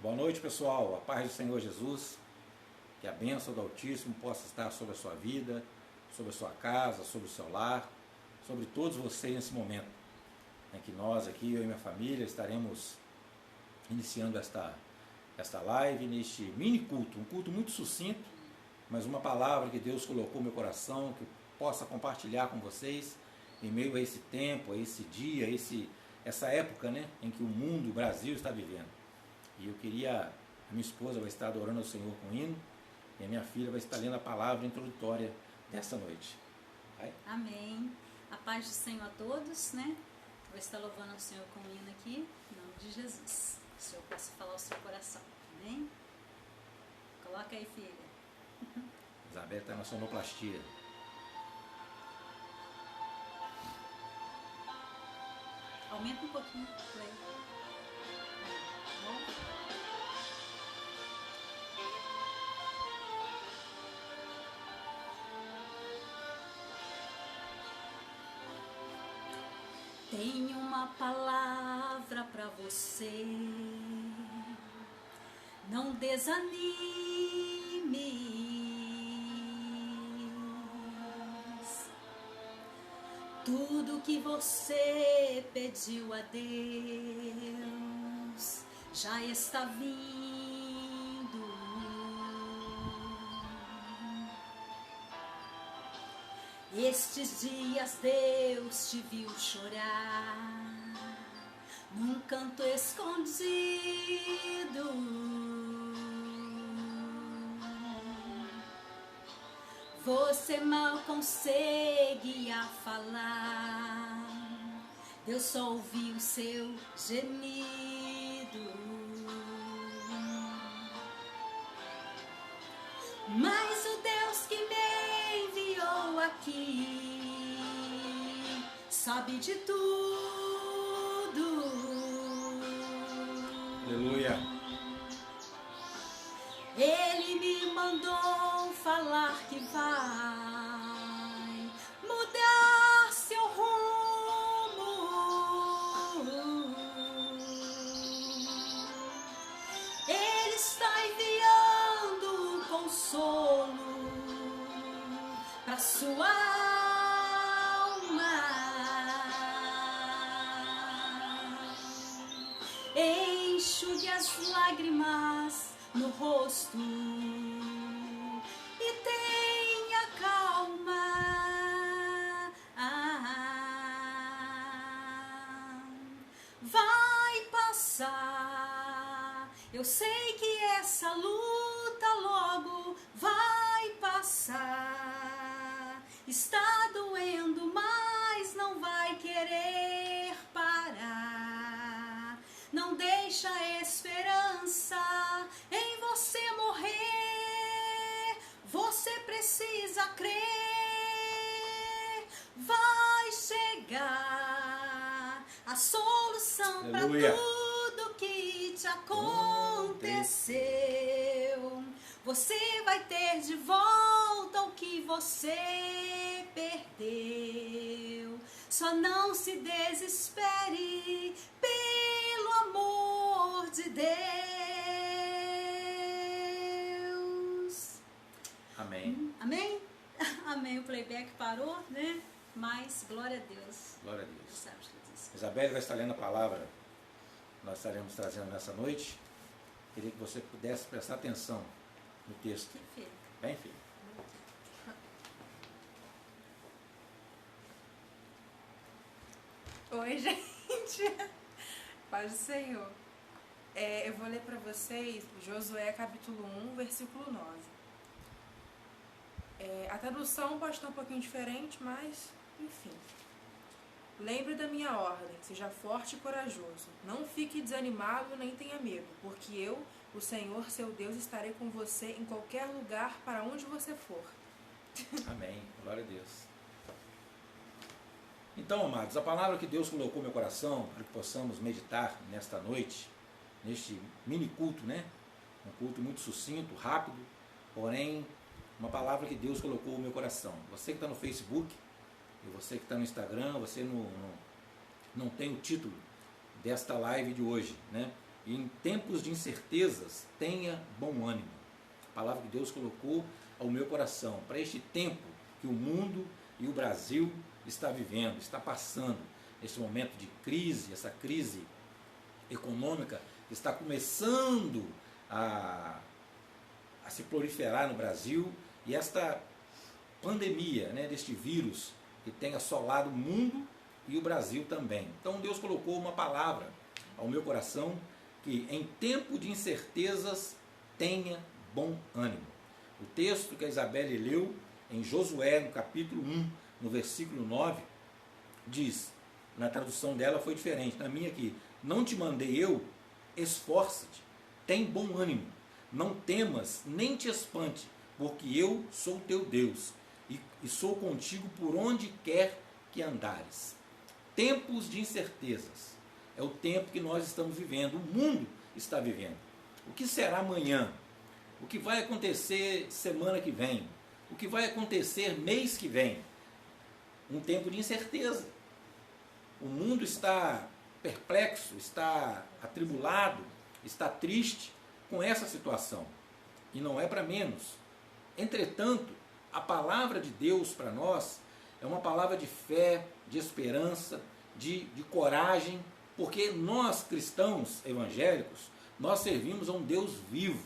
Boa noite, pessoal. A paz do Senhor Jesus, que a bênção do Altíssimo possa estar sobre a sua vida, sobre a sua casa, sobre o seu lar, sobre todos vocês nesse momento, em que nós aqui, eu e minha família, estaremos iniciando esta live, neste mini culto, um culto muito sucinto, mas uma palavra que Deus colocou no meu coração, que eu possa compartilhar com vocês, em meio a esse tempo, a esse dia, essa época, né, em que o mundo, o Brasil está vivendo. E eu queria, a minha esposa vai estar adorando ao Senhor com hino, e a minha filha vai estar lendo a palavra introdutória desta noite. Vai. Amém. A paz do Senhor a todos, né? Vou estar louvando ao Senhor com hino aqui, em nome de Jesus. Que o Senhor possa falar ao seu coração. Amém? Coloca aí, filha. Isabel está na sonoplastia. Aumenta um pouquinho o play. Bom? Tenho uma palavra para você. Não desanimes. Tudo que você pediu a Deus já está vindo. Estes dias Deus te viu chorar num canto escondido. Você mal conseguia falar, Deus só ouviu seu gemido. Mas o Deus que me enviou aqui sabe de tudo. Aleluia. Ele me mandou falar que vai mudar seu rumo. Ele está enviando consolo para sua alma. Enxugue as lágrimas no rosto e tenha calma. Vai passar. Eu sei que essa luta logo vai passar. Está doendo, mas não vai querer parar. Não deixa a esperança em você morrer. Você precisa crer. Vai chegar a solução para tudo que te aconteceu. Você vai ter de volta o que você perdeu. Só não se desespere, pelo amor de Deus. Amém. Amém? Amém. O playback parou, né? Mas, glória a Deus. Glória a Deus. Sabe o que eu disse? Isabel vai estar lendo a palavra que nós estaremos trazendo nessa noite. Queria que você pudesse prestar atenção no texto. Filho. Bem, filho. Oi, gente. Paz do Senhor. Eu vou ler para vocês Josué capítulo 1, versículo 9. A tradução pode estar um pouquinho diferente, mas enfim. Lembre da minha ordem, seja forte e corajoso. Não fique desanimado nem tenha medo, porque eu, o Senhor, seu Deus, estarei com você em qualquer lugar para onde você for. Amém. Glória a Deus. Então, amados, a palavra que Deus colocou no meu coração para que possamos meditar nesta noite, neste mini culto, né? Um culto muito sucinto, rápido, porém, uma palavra que Deus colocou no meu coração. Você que está no Facebook, e você que está no Instagram, você não tem o título desta live de hoje, né? E em tempos de incertezas, tenha bom ânimo. A palavra que Deus colocou ao meu coração, para este tempo que o mundo e o Brasil está vivendo, está passando, esse momento de crise, essa crise econômica está começando a se proliferar no Brasil, e esta pandemia, né, deste vírus que tem assolado o mundo e o Brasil também. Então Deus colocou uma palavra ao meu coração, que em tempo de incertezas tenha bom ânimo. O texto que a Isabelle leu em Josué, no capítulo 1, no versículo 9, diz, na tradução dela foi diferente, na minha aqui, não te mandei eu, esforça-te, tem bom ânimo, não temas, nem te espante, porque eu sou teu Deus, e sou contigo por onde quer que andares. Tempos de incertezas, é o tempo que nós estamos vivendo, o mundo está vivendo. O que será amanhã? O que vai acontecer semana que vem? O que vai acontecer mês que vem? Um tempo de incerteza. O mundo está perplexo, está atribulado, está triste com essa situação. E não é para menos. Entretanto, a palavra de Deus para nós é uma palavra de fé, de esperança, de coragem, porque nós cristãos evangélicos, nós servimos a um Deus vivo,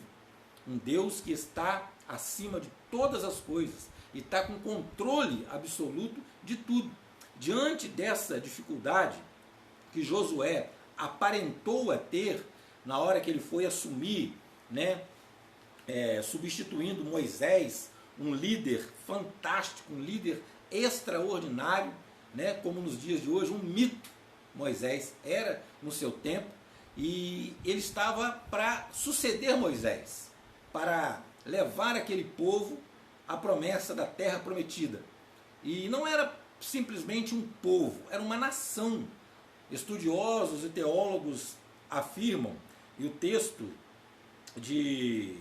um Deus que está acima de todas as coisas e está com controle absoluto de tudo. Diante dessa dificuldade que Josué aparentou a ter na hora que ele foi assumir, né, substituindo Moisés, um líder fantástico, um líder extraordinário, né, como nos dias de hoje, um mito. Moisés era no seu tempo, e ele estava para suceder Moisés, para levar aquele povo à promessa da terra prometida. E não era simplesmente um povo, era uma nação. Estudiosos e teólogos afirmam, e o texto de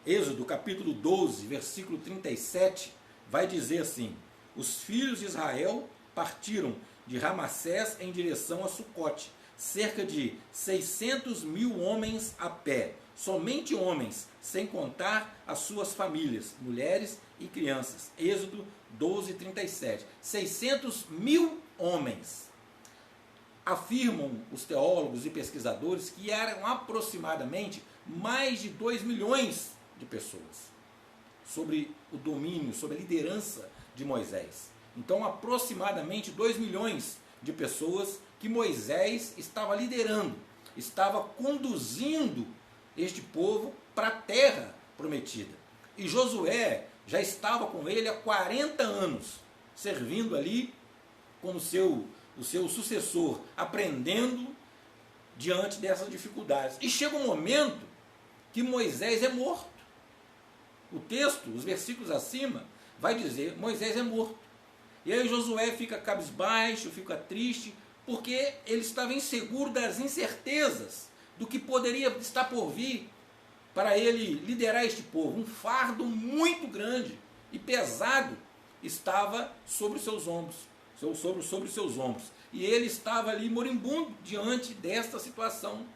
Êxodo, capítulo 12, versículo 37, vai dizer assim: os filhos de Israel partiram de Ramassés em direção a Sucote, cerca de 600 mil homens a pé, somente homens, sem contar as suas famílias, mulheres e crianças. Êxodo 12, 37. 600 mil homens. Afirmam os teólogos e pesquisadores que eram aproximadamente mais de 2 milhões de pessoas sobre o domínio, sobre a liderança de Moisés. Então, aproximadamente 2 milhões de pessoas que Moisés estava liderando, estava conduzindo este povo para a terra prometida. E Josué já estava com ele há 40 anos, servindo ali como o seu sucessor, aprendendo diante dessas dificuldades. E chega um momento que Moisés é morto. O texto, os versículos acima, vai dizer, Moisés é morto. E aí Josué fica cabisbaixo, fica triste, porque ele estava inseguro das incertezas do que poderia estar por vir para ele liderar este povo. Um fardo muito grande e pesado estava sobre os seus ombros, sobre os seus ombros. E ele estava ali moribundo diante desta situação,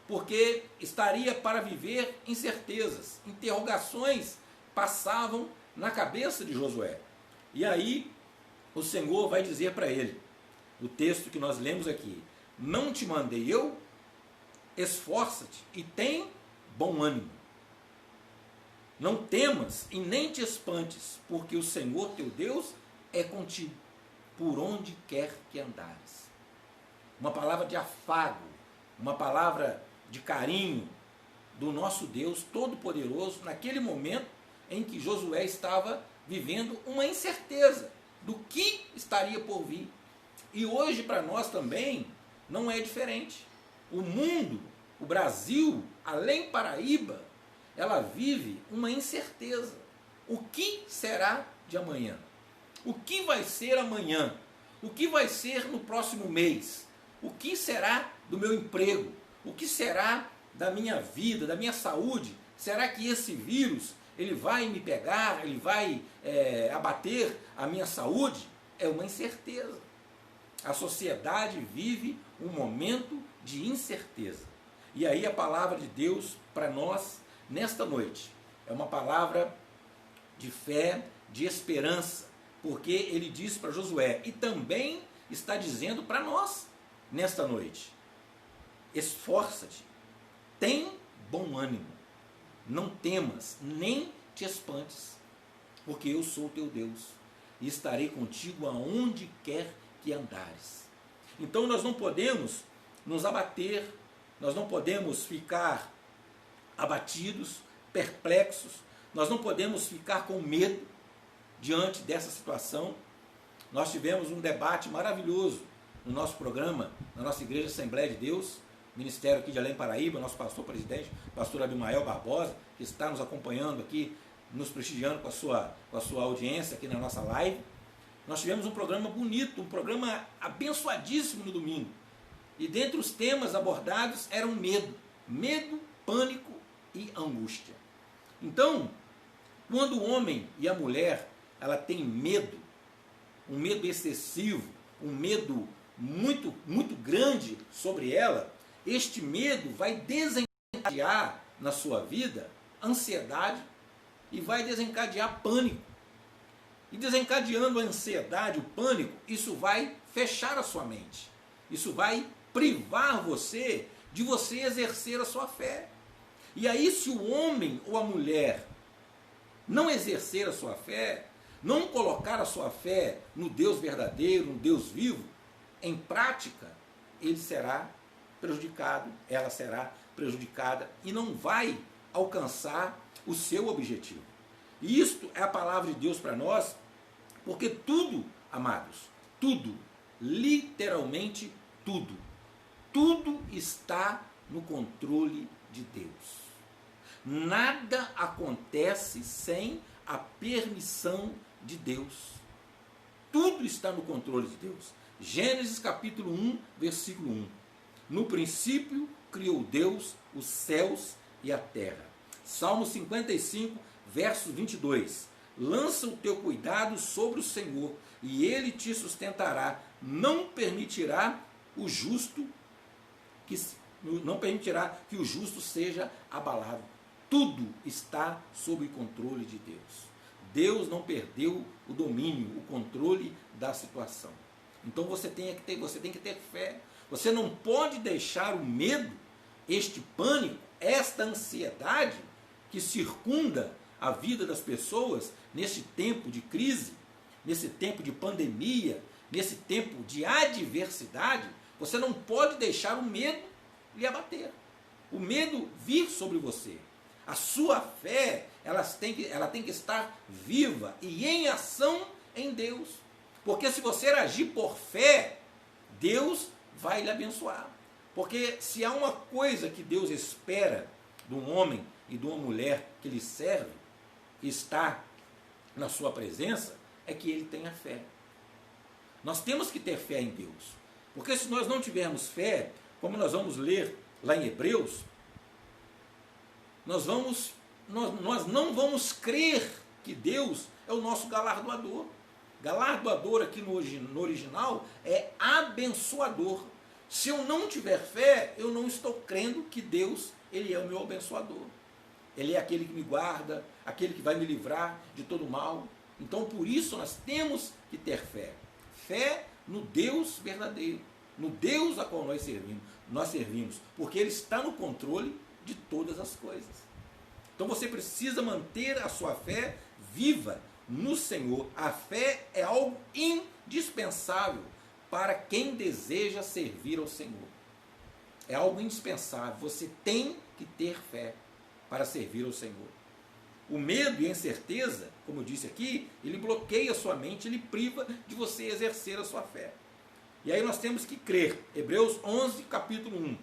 porque estaria para viver incertezas, interrogações passavam na cabeça de Josué. E aí o Senhor vai dizer para ele, o texto que nós lemos aqui: não te mandei eu? Esforça-te e tem bom ânimo. Não temas e nem te espantes, porque o Senhor teu Deus é contigo, por onde quer que andares. Uma palavra de afago, uma palavra de carinho do nosso Deus Todo-Poderoso, naquele momento em que Josué estava vivendo uma incerteza do que estaria por vir. E hoje para nós também não é diferente. O mundo, o Brasil, além Paraíba, ela vive uma incerteza. O que será de amanhã? O que vai ser amanhã? O que vai ser no próximo mês? O que será do meu emprego? O que será da minha vida, da minha saúde? Será que esse vírus ele vai me pegar, ele vai abater a minha saúde? É uma incerteza. A sociedade vive um momento de incerteza. E aí a palavra de Deus para nós nesta noite é uma palavra de fé, de esperança, porque ele diz para Josué, e também está dizendo para nós nesta noite: esforça-te, tem bom ânimo, não temas, nem te espantes, porque eu sou teu Deus e estarei contigo aonde quer que andares. Então nós não podemos nos abater, nós não podemos ficar abatidos, perplexos, nós não podemos ficar com medo diante dessa situação. Nós tivemos um debate maravilhoso no nosso programa, na nossa Igreja Assembleia de Deus, ministério aqui de Além Paraíba, nosso pastor presidente, pastor Abimael Barbosa, que está nos acompanhando aqui, nos prestigiando com a sua audiência aqui na nossa live. Nós tivemos um programa bonito, um programa abençoadíssimo no domingo. E dentre os temas abordados eram medo, pânico e angústia. Então, quando o homem e a mulher, ela tem medo, um medo excessivo, um medo muito, muito grande sobre ela, este medo vai desencadear na sua vida ansiedade e vai desencadear pânico. E desencadeando a ansiedade, o pânico, isso vai fechar a sua mente. Isso vai privar você de você exercer a sua fé. E aí, se o homem ou a mulher não exercer a sua fé, não colocar a sua fé no Deus verdadeiro, no Deus vivo, em prática, ele será prejudicado, ela será prejudicada e não vai alcançar o seu objetivo. E isto é a palavra de Deus para nós, porque tudo, amados, tudo, literalmente tudo está no controle de Deus. Nada acontece sem a permissão de Deus. Tudo está no controle de Deus. Gênesis capítulo 1, versículo 1. No princípio criou Deus os céus e a terra. Salmo 55, verso 22. Lança o teu cuidado sobre o Senhor, e Ele te sustentará. Não permitirá que o justo seja abalado. Tudo está sob o controle de Deus. Deus não perdeu o domínio, o controle da situação. Então você tem que ter fé. Você não pode deixar o medo, este pânico, esta ansiedade que circunda a vida das pessoas neste tempo de crise, nesse tempo de pandemia, nesse tempo de adversidade. Você não pode deixar o medo lhe abater, o medo vir sobre você. A sua fé, ela tem que estar viva e em ação em Deus. Porque se você agir por fé, Deus vai lhe abençoar. Porque se há uma coisa que Deus espera de um homem e de uma mulher que lhe serve, que está na sua presença, é que ele tenha fé. Nós temos que ter fé em Deus. Porque se nós não tivermos fé, como nós vamos ler lá em Hebreus, nós não vamos crer que Deus é o nosso galardoador. Galardoador aqui no original é abençoador. Se eu não tiver fé, eu não estou crendo que Deus, Ele é o meu abençoador. Ele é aquele que me guarda, aquele que vai me livrar de todo mal. Então, por isso, nós temos que ter fé. Fé no Deus verdadeiro, no Deus a qual nós servimos, porque Ele está no controle de todas as coisas. Então, você precisa manter a sua fé viva no Senhor. A fé é algo indispensável para quem deseja servir ao Senhor. É algo indispensável. Você tem que ter fé para servir ao Senhor. O medo e a incerteza, como eu disse aqui, ele bloqueia a sua mente, ele priva de você exercer a sua fé. E aí nós temos que crer. Hebreus 11, capítulo 1.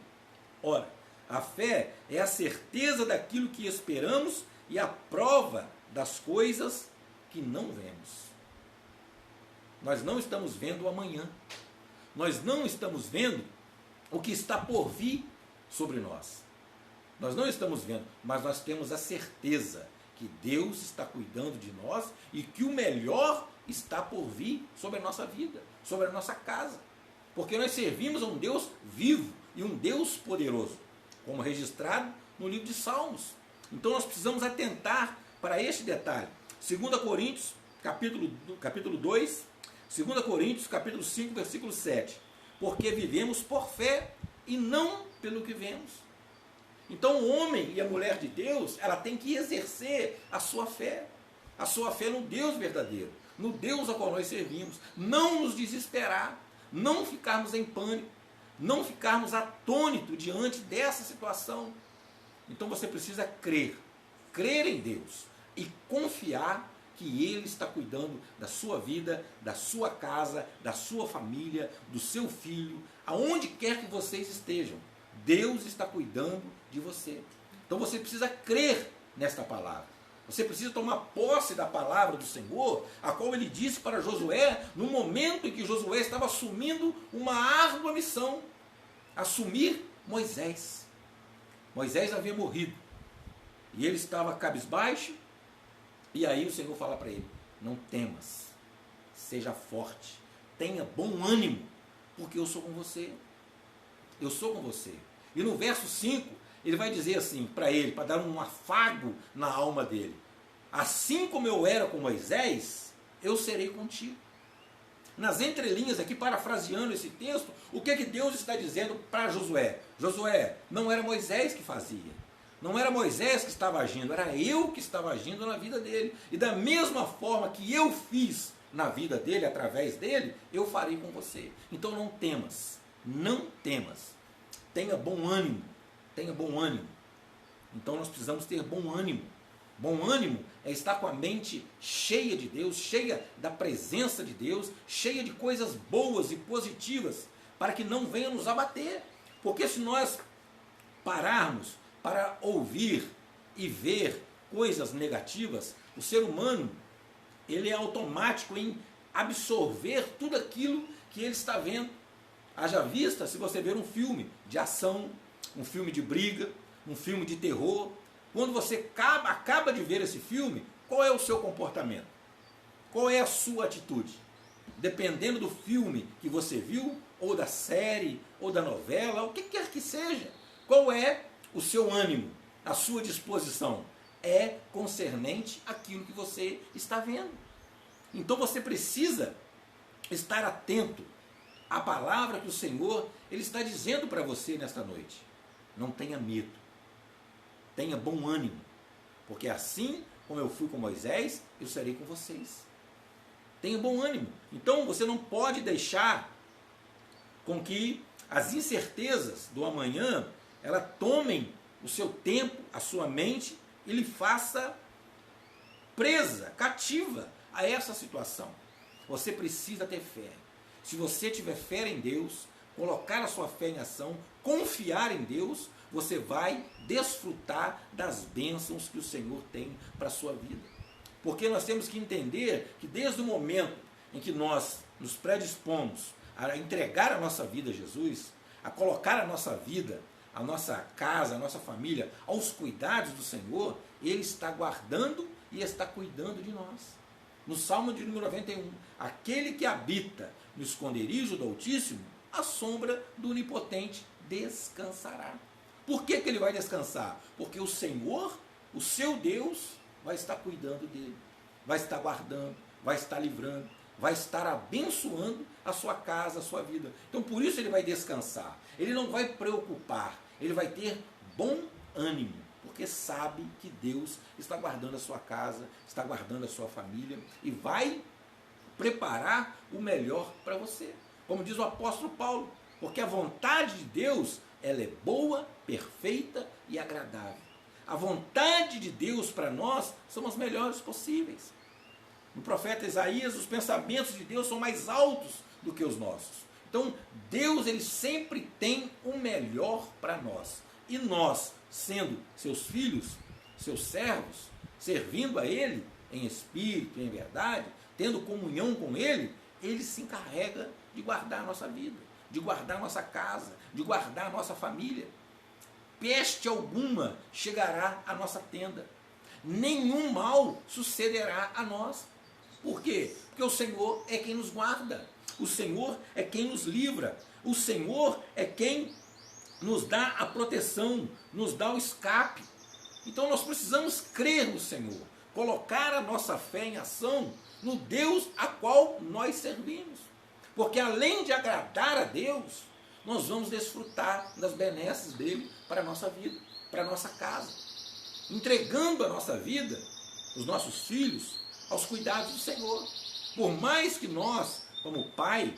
Ora, a fé é a certeza daquilo que esperamos e a prova das coisas que não vemos. Nós não estamos vendo o amanhã. Nós não estamos vendo o que está por vir sobre nós. Nós não estamos vendo, mas nós temos a certeza que Deus está cuidando de nós e que o melhor está por vir sobre a nossa vida, sobre a nossa casa. Porque nós servimos a um Deus vivo e um Deus poderoso. como registrado no livro de Salmos. Então nós precisamos atentar para este detalhe. 2 Coríntios, capítulo 2, 2 Coríntios, capítulo 5, versículo 7. Porque vivemos por fé e não pelo que vemos. Então o homem e a mulher de Deus, ela tem que exercer a sua fé no Deus verdadeiro, no Deus a qual nós servimos. Não nos desesperar, não ficarmos em pânico, não ficarmos atônitos diante dessa situação. Então você precisa crer em Deus e confiar que Ele está cuidando da sua vida, da sua casa, da sua família, do seu filho, aonde quer que vocês estejam. Deus está cuidando de você. Então você precisa crer nesta palavra. Você precisa tomar posse da palavra do Senhor, a qual Ele disse para Josué, no momento em que Josué estava assumindo uma árdua missão, assumir Moisés. Moisés havia morrido. E ele estava cabisbaixo. E aí o Senhor fala para ele: não temas, seja forte, tenha bom ânimo, porque eu sou com você. Eu sou com você. E no verso 5, ele vai dizer assim para ele, para dar um afago na alma dele: assim como eu era com Moisés, eu serei contigo. Nas entrelinhas aqui, parafraseando esse texto, o que Deus está dizendo para Josué? Josué, não era Moisés que fazia. Não era Moisés que estava agindo, era eu que estava agindo na vida dele. E da mesma forma que eu fiz na vida dele, através dele, eu farei com você. Então não temas, não temas. Tenha bom ânimo, tenha bom ânimo. Então nós precisamos ter bom ânimo. Bom ânimo é estar com a mente cheia de Deus, cheia da presença de Deus, cheia de coisas boas e positivas, para que não venha nos abater. Porque se nós pararmos para ouvir e ver coisas negativas, o ser humano, ele é automático em absorver tudo aquilo que ele está vendo. Haja vista se você ver um filme de ação, um filme de briga, um filme de terror. Quando você acaba de ver esse filme, qual é o seu comportamento? Qual é a sua atitude? Dependendo do filme que você viu, ou da série, ou da novela, o que quer que seja, qual é o seu ânimo, a sua disposição? É concernente àquilo que você está vendo. Então você precisa estar atento à palavra que o Senhor ele está dizendo para você nesta noite. Não tenha medo, tenha bom ânimo, porque assim como eu fui com Moisés, eu serei com vocês. Tenha bom ânimo. Então você não pode deixar com que as incertezas do amanhã ela tomem o seu tempo, a sua mente, e lhe faça presa, cativa a essa situação. Você precisa ter fé. Se você tiver fé em Deus, colocar a sua fé em ação, confiar em Deus, você vai desfrutar das bênçãos que o Senhor tem para a sua vida. Porque nós temos que entender que desde o momento em que nós nos predispomos a entregar a nossa vida a Jesus, a colocar a nossa vida, a nossa casa, a nossa família aos cuidados do Senhor, Ele está guardando e está cuidando de nós. No Salmo de número 91, aquele que habita no esconderijo do Altíssimo, à sombra do Onipotente descansará. Por que ele vai descansar? Porque o Senhor, o seu Deus, vai estar cuidando dele, vai estar guardando, vai estar livrando, vai estar abençoando a sua casa, a sua vida. Então por isso ele vai descansar. Ele não vai preocupar, ele vai ter bom ânimo, porque sabe que Deus está guardando a sua casa, está guardando a sua família e vai preparar o melhor para você. Como diz o apóstolo Paulo, porque a vontade de Deus, ela é boa, perfeita e agradável. A vontade de Deus para nós são as melhores possíveis. No profeta Isaías, os pensamentos de Deus são mais altos do que os nossos. Então, Deus ele sempre tem o melhor para nós. E nós, sendo seus filhos, seus servos, servindo a Ele em espírito, em verdade, tendo comunhão com Ele, Ele se encarrega de guardar a nossa vida, de guardar a nossa casa, de guardar a nossa família. Peste alguma chegará à nossa tenda. Nenhum mal sucederá a nós. Por quê? Porque o Senhor é quem nos guarda. O Senhor é quem nos livra. O Senhor é quem nos dá a proteção, nos dá o escape. Então nós precisamos crer no Senhor, colocar a nossa fé em ação no Deus a qual nós servimos. Porque além de agradar a Deus, nós vamos desfrutar das benesses dele para a nossa vida, para a nossa casa, entregando a nossa vida, os nossos filhos, aos cuidados do Senhor. Por mais que nós, como pai,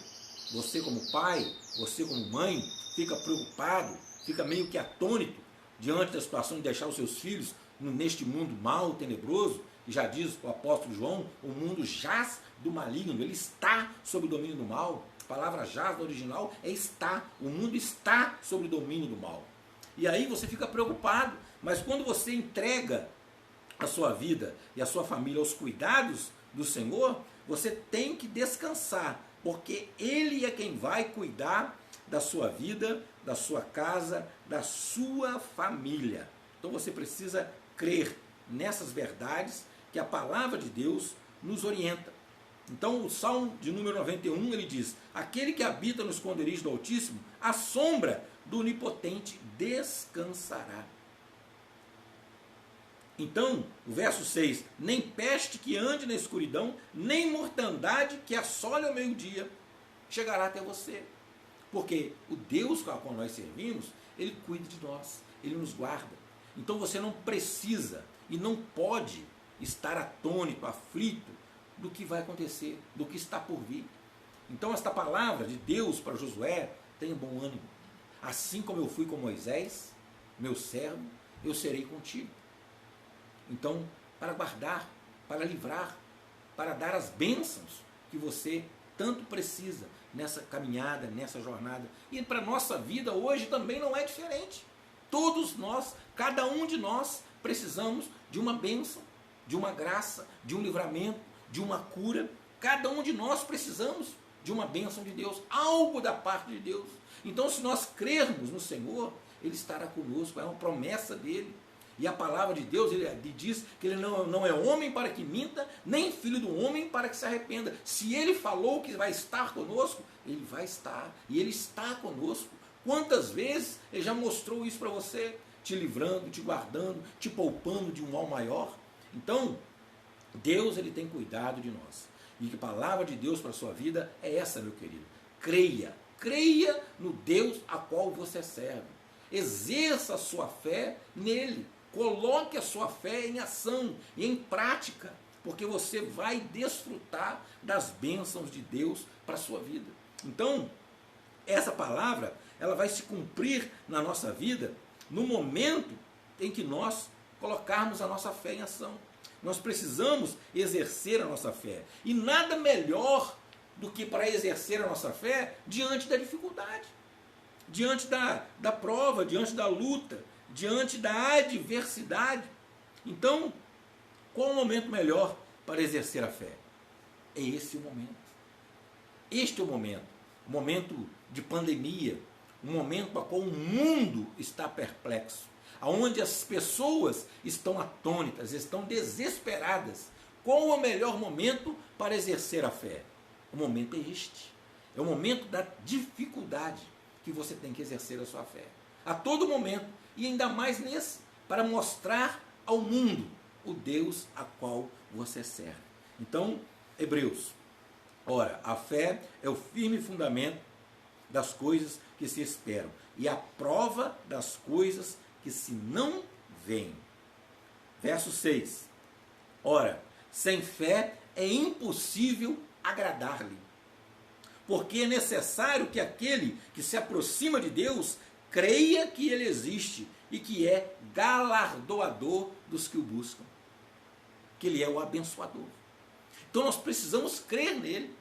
você como mãe, fica preocupado, fica meio que atônito diante da situação de deixar os seus filhos neste mundo mau, tenebroso, e já diz o apóstolo João, o mundo jaz do maligno, ele está sob o domínio do mal. A palavra jaz no original é está, o mundo está sob o domínio do mal. E aí você fica preocupado, mas quando você entrega a sua vida e a sua família aos cuidados do Senhor, você tem que descansar, porque Ele é quem vai cuidar da sua vida, da sua casa, da sua família. Então você precisa crer nessas verdades que a palavra de Deus nos orienta. Então o Salmo de número 91, ele diz: aquele que habita no esconderijo do Altíssimo, à sombra do Onipotente descansará. Então, o verso 6, nem peste que ande na escuridão, nem mortandade que assole ao meio-dia chegará até você. Porque o Deus com o qual nós servimos, Ele cuida de nós, Ele nos guarda. Então você não precisa e não pode estar atônito, aflito do que vai acontecer, do que está por vir. Então esta palavra de Deus para Josué, tenha bom ânimo. Assim como eu fui com Moisés, meu servo, eu serei contigo. Então, para guardar, para livrar, para dar as bênçãos que você tanto precisa nessa caminhada, nessa jornada. E para a nossa vida hoje também não é diferente. Todos nós, cada um de nós, precisamos de uma bênção, de uma graça, de um livramento, de uma cura. Cada um de nós precisamos de uma bênção de Deus, algo da parte de Deus. Então, se nós crermos no Senhor, Ele estará conosco, é uma promessa dEle. E a palavra de Deus, ele diz que ele não é homem para que minta, nem filho do homem para que se arrependa. Se ele falou que vai estar conosco, ele vai estar. E ele está conosco. Quantas vezes ele já mostrou isso para você, te livrando, te guardando, te poupando de um mal maior? Então, Deus, ele tem cuidado de nós. E a palavra de Deus para a sua vida é essa, meu querido. Creia. Creia no Deus a qual você serve. Exerça a sua fé nele. Coloque a sua fé em ação e em prática, porque você vai desfrutar das bênçãos de Deus para a sua vida. Então, essa palavra, ela vai se cumprir na nossa vida no momento em que nós colocarmos a nossa fé em ação. Nós precisamos exercer a nossa fé. E nada melhor do que para exercer a nossa fé diante da dificuldade, diante da prova, diante da luta, diante da adversidade. Então, qual o momento melhor para exercer a fé? É esse o momento. Este é o momento de pandemia, um momento para qual o mundo está perplexo, onde as pessoas estão atônitas, estão desesperadas. Qual é o melhor momento para exercer a fé? O momento é este. É o momento da dificuldade que você tem que exercer a sua fé. A todo momento, e ainda mais nesse, para mostrar ao mundo o Deus a qual você serve. Então, Hebreus, ora, a fé é o firme fundamento das coisas que se esperam e a prova das coisas que se não veem. Verso 6. Ora, sem fé é impossível agradar-lhe, porque é necessário que aquele que se aproxima de Deus creia que Ele existe e que é galardoador dos que o buscam, que Ele é o abençoador. Então nós precisamos crer nele,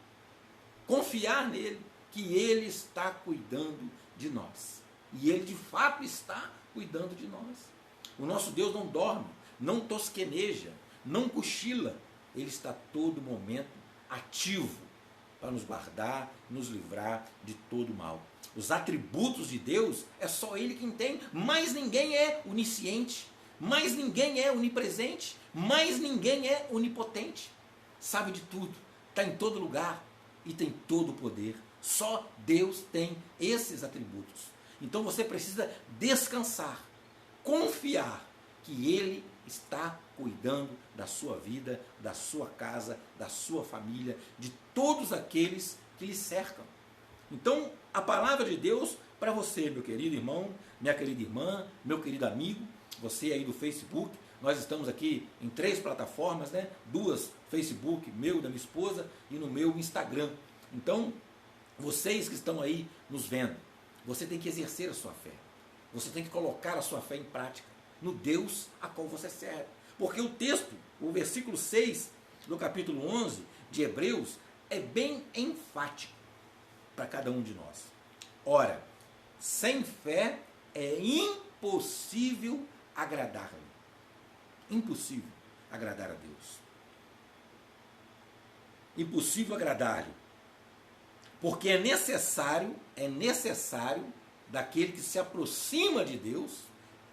confiar nele, que Ele está cuidando de nós. E Ele de fato está cuidando de nós. O nosso Deus não dorme, não tosqueneja, não cochila. Ele está a todo momento ativo para nos guardar, nos livrar de todo mal. Os atributos de Deus é só Ele quem tem, mais ninguém é onisciente, mais ninguém é onipresente, mais ninguém é onipotente. Sabe de tudo, está em todo lugar e tem todo o poder. Só Deus tem esses atributos. Então você precisa descansar, confiar que Ele está cuidando da sua vida, da sua casa, da sua família, de todos aqueles que lhe cercam. Então, a palavra de Deus para você, meu querido irmão, minha querida irmã, meu querido amigo, você aí do Facebook, nós estamos aqui em 3 plataformas, né? 2, Facebook, meu, da minha esposa, e no meu Instagram. Então, vocês que estão aí nos vendo, você tem que exercer a sua fé. Você tem que colocar a sua fé em prática no Deus a qual você serve. Porque o texto, o versículo 6 do capítulo 11 de Hebreus, é bem enfático para cada um de nós. Ora, sem fé é impossível agradar-lhe. Impossível agradar a Deus. Impossível agradar-lhe. Porque é necessário daquele que se aproxima de Deus,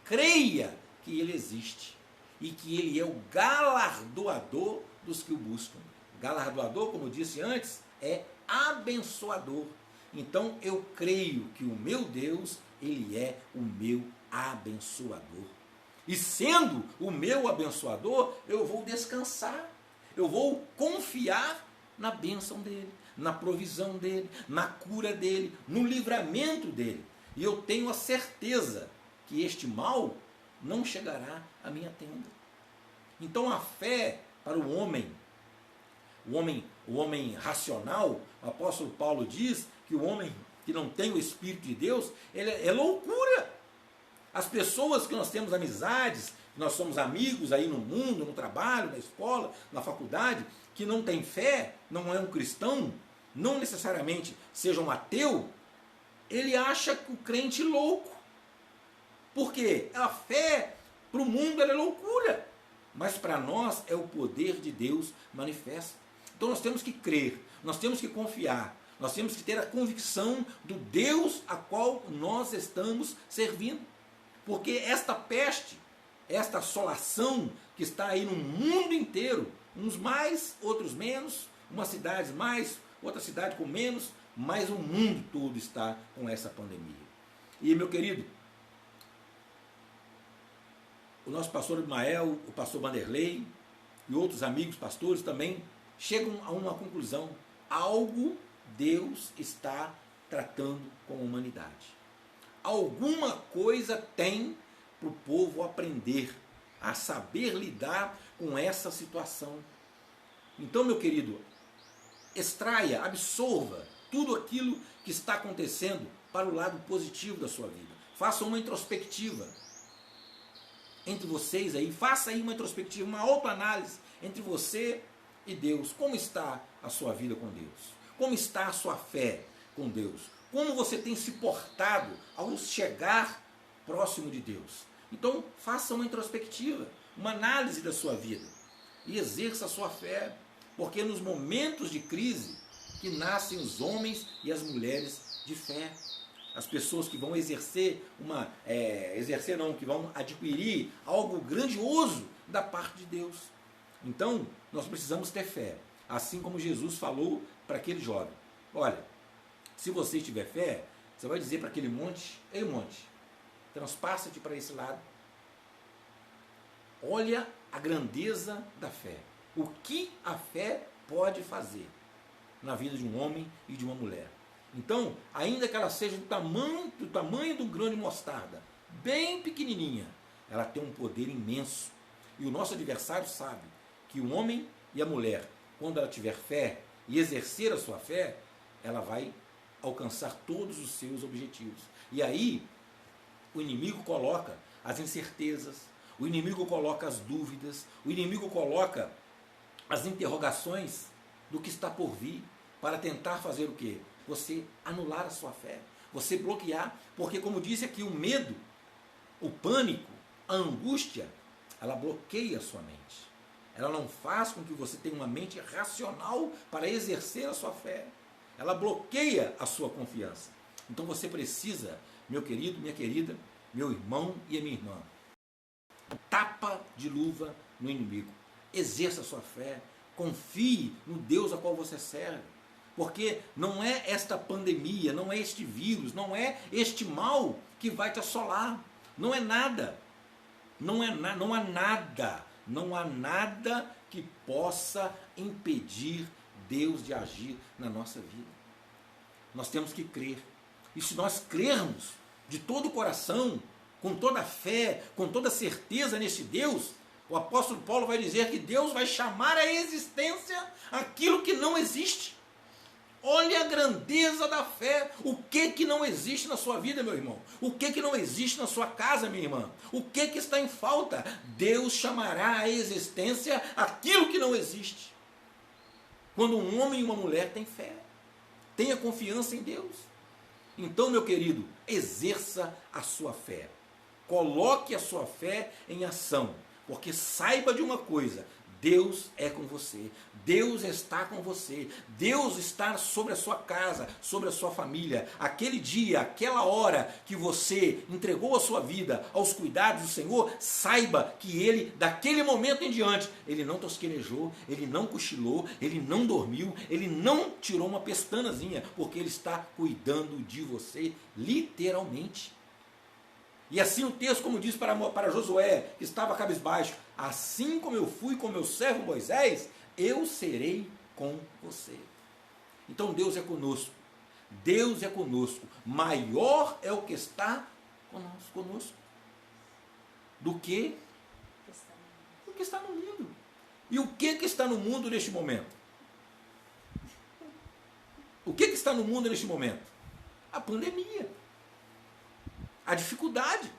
creia que Ele existe e que Ele é o galardoador dos que o buscam. Galardoador, como eu disse antes, é abençoador. Então eu creio que o meu Deus, Ele é o meu abençoador. E sendo o meu abençoador, eu vou descansar, eu vou confiar na bênção dEle, na provisão dEle, na cura dEle, no livramento dEle. E eu tenho a certeza que este mal não chegará à minha tenda. Então a fé para o homem racional, o apóstolo Paulo diz que o homem que não tem o Espírito de Deus, ele é loucura. As pessoas que nós temos amizades, que nós somos amigos aí no mundo, no trabalho, na escola, na faculdade, que não tem fé, não é um cristão, não necessariamente seja um ateu, ele acha que o crente é louco. Por quê? A fé para o mundo ela é loucura, mas para nós é o poder de Deus manifesto. Então nós temos que crer, nós temos que confiar, nós temos que ter a convicção do Deus a qual nós estamos servindo. Porque esta peste, esta assolação que está aí no mundo inteiro, uns mais, outros menos, umas cidades mais, outra cidade com menos, mas o mundo todo está com essa pandemia. E, meu querido, o nosso pastor Ismael, o pastor Vanderlei e outros amigos pastores também chegam a uma conclusão. Algo Deus está tratando com a humanidade. Alguma coisa tem para o povo aprender a saber lidar com essa situação. Então, meu querido, extraia, absorva tudo aquilo que está acontecendo para o lado positivo da sua vida. Faça uma introspectiva entre vocês aí, faça aí uma introspectiva, uma autoanálise entre você e Deus. Como está a sua vida com Deus? Como está a sua fé com Deus? Como você tem se portado ao chegar próximo de Deus? Então, faça uma introspectiva, uma análise da sua vida e exerça a sua fé, porque é nos momentos de crise que nascem os homens e as mulheres de fé. As pessoas que vão que vão adquirir algo grandioso da parte de Deus. Então, nós precisamos ter fé, assim como Jesus falou para aquele jovem. Olha, se você tiver fé, você vai dizer para aquele monte, ei monte, transpassa-te para esse lado. Olha a grandeza da fé. O que a fé pode fazer na vida de um homem e de uma mulher. Então, ainda que ela seja do tamanho do grão de mostarda, bem pequenininha, ela tem um poder imenso. E o nosso adversário sabe que o homem e a mulher, quando ela tiver fé e exercer a sua fé, ela vai alcançar todos os seus objetivos. E aí, o inimigo coloca as incertezas, o inimigo coloca as dúvidas, o inimigo coloca as interrogações do que está por vir, para tentar fazer o quê? Você anular a sua fé, você bloquear, porque como disse aqui, o medo, o pânico, a angústia, ela bloqueia a sua mente. Ela não faz com que você tenha uma mente racional para exercer a sua fé. Ela bloqueia a sua confiança. Então você precisa, meu querido, minha querida, meu irmão e a minha irmã, tapa de luva no inimigo. Exerça a sua fé, confie no Deus a qual você serve. Porque não é esta pandemia, não é este vírus, não é este mal que vai te assolar. Não é nada. Não há nada que possa impedir Deus de agir na nossa vida. Nós temos que crer. E se nós crermos de todo o coração, com toda a fé, com toda a certeza nesse Deus, o apóstolo Paulo vai dizer que Deus vai chamar à existência aquilo que não existe. Olha a grandeza da fé. O que não existe na sua vida, meu irmão? O que não existe na sua casa, minha irmã? O que está em falta? Deus chamará à existência aquilo que não existe. Quando um homem e uma mulher têm fé, tenha confiança em Deus. Então, meu querido, exerça a sua fé. Coloque a sua fé em ação. Porque saiba de uma coisa, Deus é com você, Deus está com você, Deus está sobre a sua casa, sobre a sua família. Aquele dia, aquela hora que você entregou a sua vida aos cuidados do Senhor, saiba que Ele, daquele momento em diante, Ele não tosquenejou, Ele não cochilou, Ele não dormiu, Ele não tirou uma pestanazinha, porque Ele está cuidando de você, literalmente. E assim o texto, como diz para Josué, que estava cabisbaixo, assim como eu fui com meu servo Moisés, eu serei com você. Então Deus é conosco. Deus é conosco. Maior é o que está conosco do que o que está no mundo. E o que está no mundo neste momento? O que está no mundo neste momento? A pandemia. A dificuldade.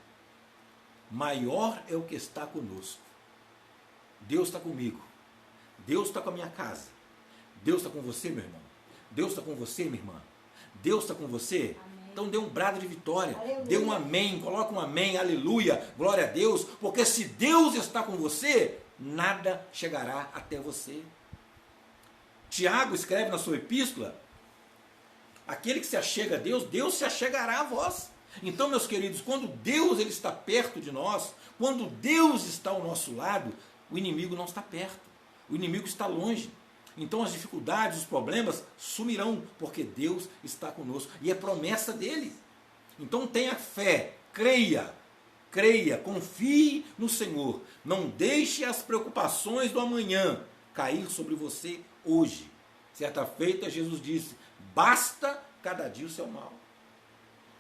Maior é o que está conosco. Deus está comigo. Deus está com a minha casa. Deus está com você, meu irmão. Deus está com você, minha irmã. Deus está com você. Amém. Então dê um brado de vitória. Aleluia. Dê um amém. Coloca um amém. Aleluia. Glória a Deus. Porque se Deus está com você, nada chegará até você. Tiago escreve na sua epístola: aquele que se achega a Deus, Deus se achegará a vós. Então, meus queridos, quando Deus ele está perto de nós, quando Deus está ao nosso lado, o inimigo não está perto, o inimigo está longe. Então as dificuldades, os problemas sumirão, porque Deus está conosco, e é promessa dele. Então tenha fé, creia, confie no Senhor, não deixe as preocupações do amanhã cair sobre você hoje. Certa feita Jesus disse: basta cada dia o seu mal.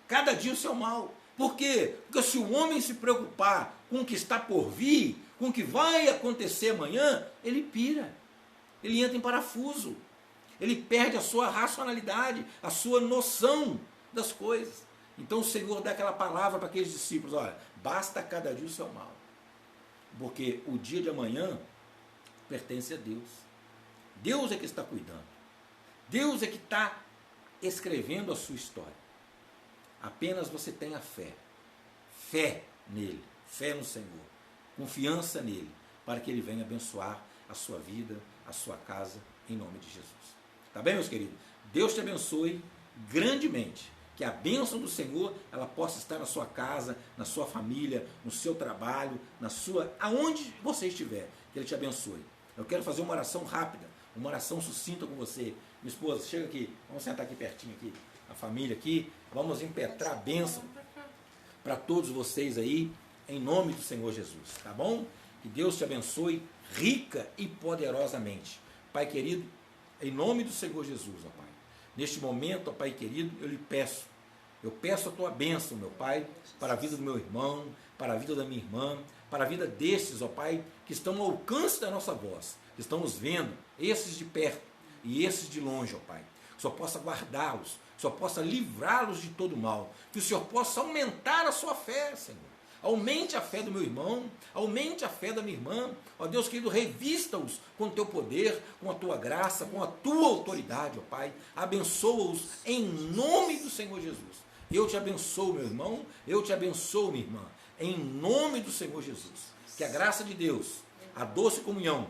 Cada dia o seu mal. Por quê? Porque se o homem se preocupar com o que está por vir, com o que vai acontecer amanhã, ele pira. Ele entra em parafuso. Ele perde a sua racionalidade, a sua noção das coisas. Então o Senhor dá aquela palavra para aqueles discípulos: olha, basta cada dia o seu mal. Porque o dia de amanhã pertence a Deus. Deus é que está cuidando. Deus é que está escrevendo a sua história. Apenas você tenha fé. Fé nele. Fé no Senhor. Confiança nele. Para que ele venha abençoar a sua vida, a sua casa, em nome de Jesus. Tá bem, meus queridos? Deus te abençoe grandemente. Que a bênção do Senhor, ela possa estar na sua casa, na sua família, no seu trabalho, aonde você estiver. Que ele te abençoe. Eu quero fazer uma oração rápida, uma oração sucinta com você. Minha esposa, chega aqui. Vamos sentar aqui pertinho aqui. A família aqui. Vamos impetrar a bênção para todos vocês aí, em nome do Senhor Jesus. Tá bom? Que Deus te abençoe rica e poderosamente. Pai querido, em nome do Senhor Jesus, ó Pai. Neste momento, ó Pai querido, eu peço a tua bênção, meu Pai, para a vida do meu irmão, para a vida da minha irmã, para a vida destes, ó Pai, que estão ao alcance da nossa voz, que estão nos vendo, esses de perto e esses de longe, ó Pai. Que o Senhor possa guardá-los, que o Senhor possa livrá-los de todo mal, que o Senhor possa aumentar a sua fé, Senhor. Aumente a fé do meu irmão, aumente a fé da minha irmã. Ó Deus querido, revista-os com o teu poder, com a tua graça, com a tua autoridade, ó Pai. Abençoa-os em nome do Senhor Jesus. Eu te abençoo, meu irmão, eu te abençoo, minha irmã, em nome do Senhor Jesus. Que a graça de Deus, a doce comunhão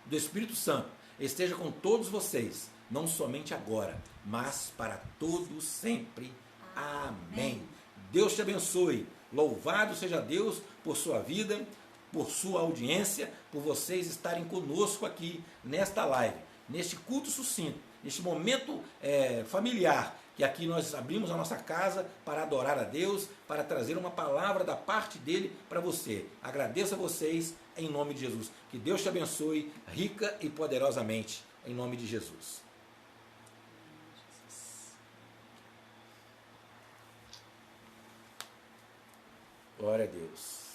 do Espírito Santo esteja com todos vocês, não somente agora, mas para todos sempre. Amém. Deus te abençoe. Louvado seja Deus por sua vida, por sua audiência, por vocês estarem conosco aqui nesta live, neste culto sucinto, neste momento familiar, que aqui nós abrimos a nossa casa para adorar a Deus, para trazer uma palavra da parte dele para você. Agradeço a vocês em nome de Jesus. Que Deus te abençoe rica e poderosamente em nome de Jesus. Glória a Deus.